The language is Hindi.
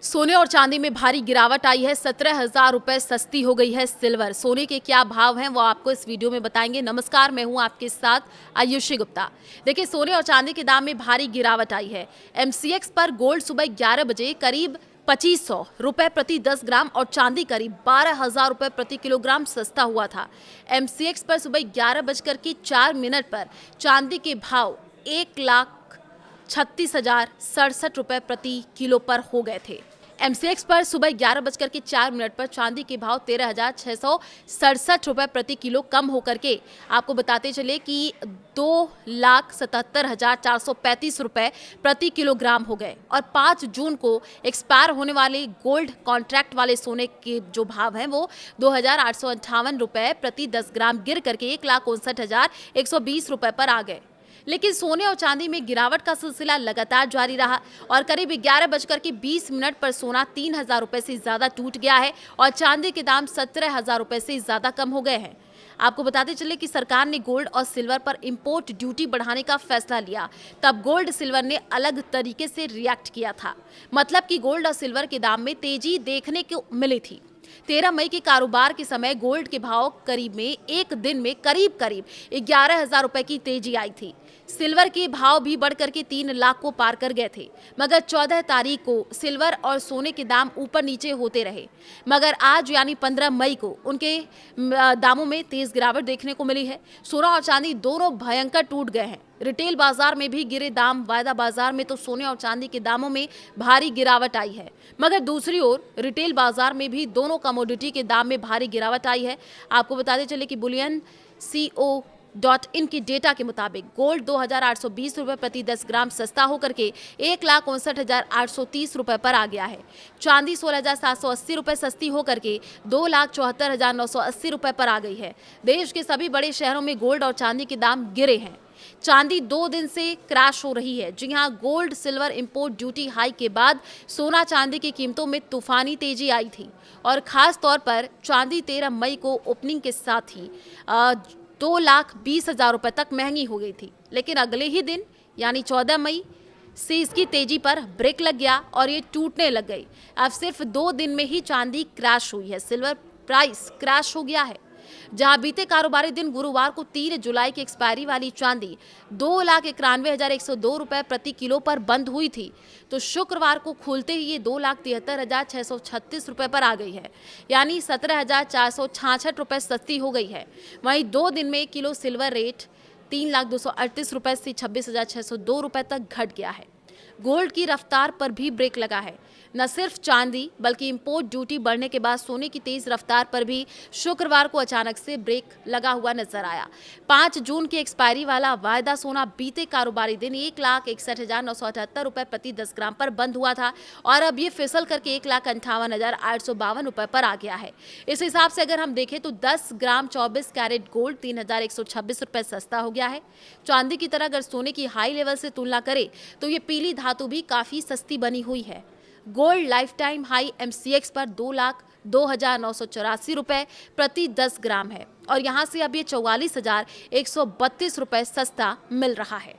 सोने और चांदी में भारी गिरावट आई है। 17,000 रुपए सस्ती हो गई है सिल्वर। सोने के क्या भाव हैं वो आपको इस वीडियो में बताएंगे। नमस्कार, मैं हूं आपके साथ आयुषी गुप्ता। देखिए, सोने और चांदी के दाम में भारी गिरावट आई है। एमसीएक्स पर गोल्ड सुबह 11 बजे करीब 2500 रुपए प्रति 10 ग्राम और चांदी करीब 12,000 रुपए प्रति किलोग्राम सस्ता हुआ था। एमसीएक्स पर सुबह 11:04 पर चांदी के भाव 1,36,067 रुपए प्रति किलो पर हो गए थे। एमसीएक्स पर सुबह 11:04 पर चांदी के भाव 13,667 रुपए प्रति किलो कम होकर के आपको बताते चले कि 2,77,435 रुपए प्रति किलोग्राम हो गए। और 5 जून को एक्सपायर होने वाले गोल्ड कॉन्ट्रैक्ट वाले सोने के जो भाव हैं वो 2,858 रुपए प्रति 10 ग्राम गिर करके 1,59,120 रुपए पर आ गए। लेकिन सोने और चांदी में गिरावट का सिलसिला लगातार जारी रहा और करीब 11:20 पर सोना 3,000 रुपए से ज्यादा टूट गया है और चांदी के दाम 17,000 रुपए से ज्यादा कम हो गए हैं। आपको बताते चले कि सरकार ने गोल्ड और सिल्वर पर इंपोर्ट ड्यूटी बढ़ाने का फैसला लिया, तब गोल्ड सिल्वर ने अलग तरीके से रिएक्ट किया था। मतलब कि गोल्ड और सिल्वर के दाम में तेजी देखने को मिली थी। 13 मई के कारोबार के समय गोल्ड के भाव करीब में एक दिन में करीब 11,000 रुपए की तेजी आई थी। सिल्वर के भाव भी बढ़कर के 3 लाख को पार कर गए थे। मगर 14 तारीख को सिल्वर और सोने के दाम ऊपर नीचे होते रहे, मगर आज यानी 15 मई को उनके दामों में तेज गिरावट देखने को मिली है। सोना और चांदी दोनों भयंकर टूट गए हैं। रिटेल बाजार में भी गिरे दाम। वायदा बाजार में तो सोने और चांदी के दामों में भारी गिरावट आई है, मगर दूसरी ओर रिटेल बाजार में भी दोनों कमोडिटी के दाम में भारी गिरावट आई है। आपको बताते चले कि बुलियन CO.in के डेटा के मुताबिक गोल्ड 2,820 रुपए प्रति 10 ग्राम सस्ता होकर के 1,59,830 रुपए पर आ गया है। चांदी 16,780 रुपए सस्ती होकर के 2,74,980 रुपए पर आ गई है। देश के सभी बड़े शहरों में गोल्ड और चांदी के दाम गिरे हैं। चांदी 2 दिन से क्रैश हो रही है। जी हां, gold silver import duty high के बाद सोना चांदी की कीमतों में तूफानी तेजी आई थी और खास तौर पर चांदी 13 मई को ओपनिंग के साथ ही 2,20,000 रुपए तक महंगी हो गई थी। लेकिन अगले ही दिन यानी 14 मई से इसकी तेजी पर ब्रेक लग गया और ये टूटने लग गई। अब सिर्फ 2 दिन में ही चांदी क्रैश हुई है। सिल्वर प्राइस क्रैश हो गया है। जहां बीते कारोबारी दिन गुरुवार को 3 जुलाई की एक्सपायरी वाली चांदी 2,91,102 रुपए प्रति किलो पर बंद हुई थी, तो शुक्रवार को खुलते ही ये 2,73,636 रुपए पर आ गई है, यानी 17,466 रुपए सस्ती हो गई है। वहीं 2 दिन में किलो सिल्वर रेट 3,238 रुपए से 26,602 रुपए तक घट गया है। गोल्ड की रफ्तार पर भी ब्रेक लगा है। न सिर्फ चांदी बल्कि इंपोर्ट ड्यूटी बढ़ने के बाद सोने की तेज रफ्तार पर भी शुक्रवार को अचानक से ब्रेक लगा हुआ नजर आया। 5 जून की एक्सपायरी वाला वायदा सोना बीते कारोबारी दिन 1,61,978 रुपए प्रति 10 ग्राम पर बंद हुआ था और अब ये फिसल करके 1,58,852 रुपए पर आ गया है। इस हिसाब से अगर हम देखें तो 10 ग्राम 24 कैरेट गोल्ड 3,126 रुपए सस्ता हो गया है। चांदी की तरह अगर सोने की हाई लेवल से तुलना करें तो ये पीली धातु भी काफी सस्ती बनी हुई है। Gold life time high MCX पर 2,02,984 रुपए प्रति 10 ग्राम है और यहां से अब ये 44,132 रुपए सस्ता मिल रहा है।